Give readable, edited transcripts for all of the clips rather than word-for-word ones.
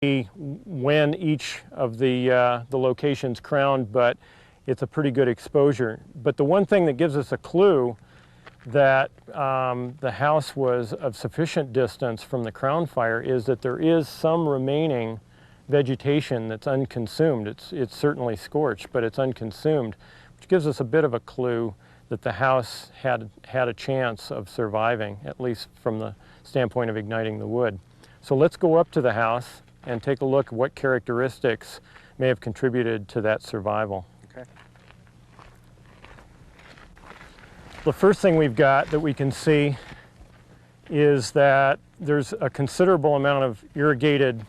when each of the locations crowned, but it's a pretty good exposure. But the one thing that gives us a clue that the house was of sufficient distance from the crown fire is that there is some remaining vegetation that's unconsumed. It's certainly scorched, but it's unconsumed, which gives us a bit of a clue that the house had a chance of surviving, at least from the standpoint of igniting the wood. So let's go up to the house and take a look at what characteristics may have contributed to that survival. Okay. The first thing we've got that we can see is that there's a considerable amount of irrigated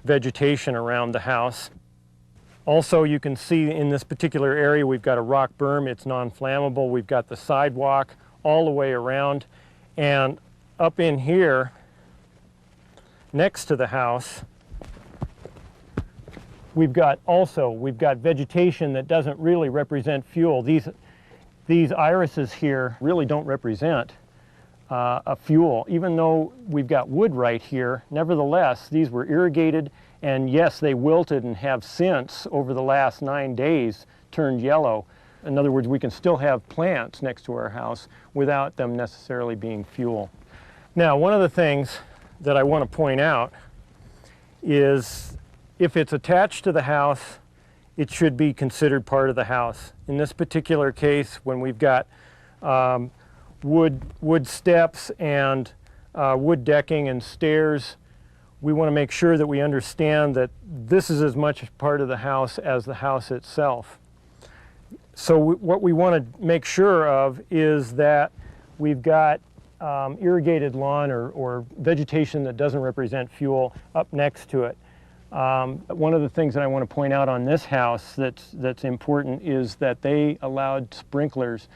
vegetation around the house. Also, you can see in this particular area we've got a rock berm. It's non-flammable. We've got the sidewalk all the way around, and up in here next to the house we've got vegetation that doesn't really represent fuel. These irises here really don't represent a fuel, even though we've got wood right here. Nevertheless, these were irrigated, and yes, they wilted and have since, over the last 9 days, turned yellow. In other words, we can still have plants next to our house without them necessarily being fuel. Now, one of the things that I want to point out is if it's attached to the house, it should be considered part of the house. In this particular case, when we've got wood steps and wood decking and stairs, we want to make sure that we understand that this is as much part of the house as the house itself. So what we want to make sure of is that we've got irrigated lawn or vegetation that doesn't represent fuel up next to it. One of the things that I want to point out on this house that's important is that they allowed sprinklers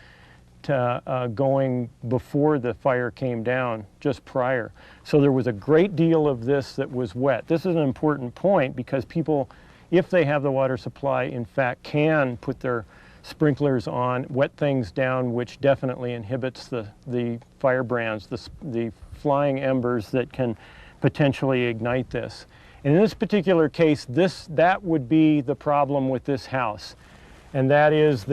to going before the fire came down, just prior. So there was a great deal of this that was wet. This is an important point because people, if they have the water supply, in fact can put their sprinklers on, wet things down, which definitely inhibits the firebrands, the flying embers that can potentially ignite this. And in this particular case, that would be the problem with this house. And that is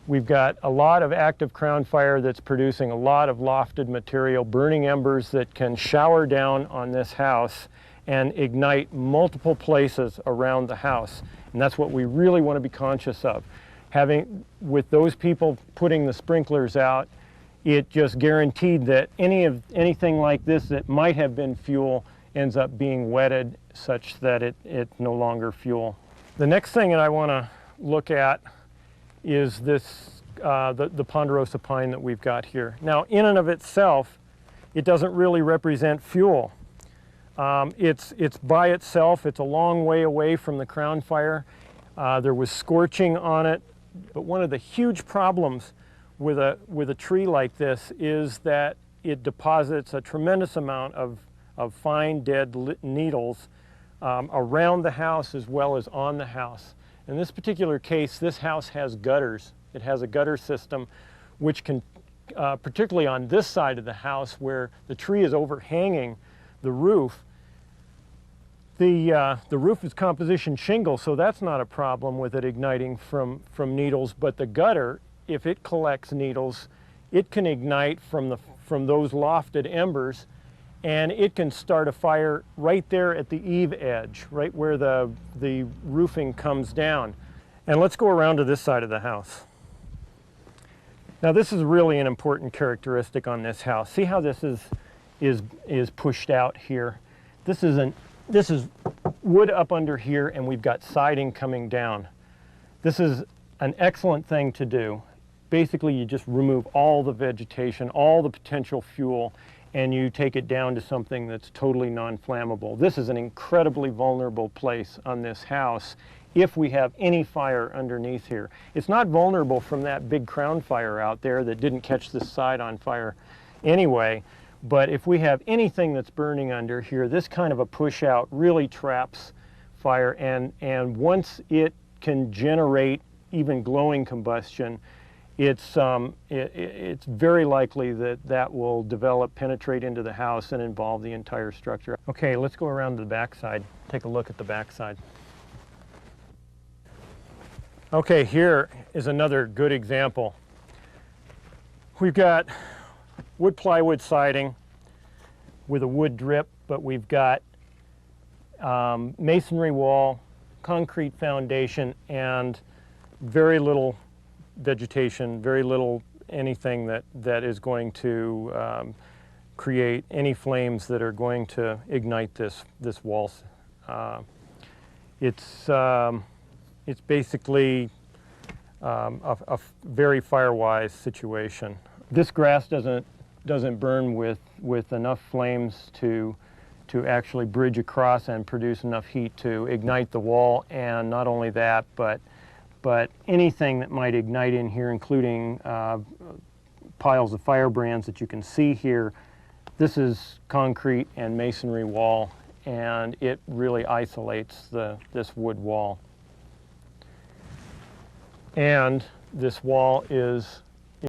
we've got a lot of active crown fire that's producing a lot of lofted material, burning embers that can shower down on this house and ignite multiple places around the house. And that's what we really want to be conscious of. With those people putting the sprinklers out, it just guaranteed that anything like this that might have been fuel ends up being wetted such that it no longer fuel. The next thing that I want to look at is this the ponderosa pine that we've got here. Now, in and of itself, it doesn't really represent fuel. It's by itself. It's a long way away from the crown fire. There was scorching on it, but one of the huge problems with a tree like this is that it deposits a tremendous amount of fine dead needles around the house as well as on the house. In this particular case, this house has gutters. It has a gutter system which can, particularly on this side of the house where the tree is overhanging the roof, the roof is composition shingle, so that's not a problem with it igniting from needles, but the gutter, if it collects needles, it can ignite from those lofted embers, and it can start a fire right there at the eave edge, right where the roofing comes down. And let's go around to this side of the house. Now, this is really an important characteristic on this house. See how this is pushed out here? This is wood up under here, and we've got siding coming down. This is an excellent thing to do. Basically, you just remove all the vegetation, all the potential fuel, and you take it down to something that's totally non-flammable. This is an incredibly vulnerable place on this house if we have any fire underneath here. It's not vulnerable from that big crown fire out there that didn't catch this side on fire anyway, but if we have anything that's burning under here, this kind of a push out really traps fire, and once it can generate even glowing combustion, it's very likely that that will develop, penetrate into the house and involve the entire structure. Okay, let's go around to the backside, take a look at the backside. Okay, here is another good example. We've got wood plywood siding with a wood drip, but we've got masonry wall, concrete foundation, and very little vegetation, very little anything that is going to create any flames that are going to ignite this wall. It's basically a very fire-wise situation. This grass doesn't burn with enough flames to actually bridge across and produce enough heat to ignite the wall, and not only that, but anything that might ignite in here, including piles of firebrands that you can see here. This is concrete and masonry wall, and it really isolates this wood wall. And this wall is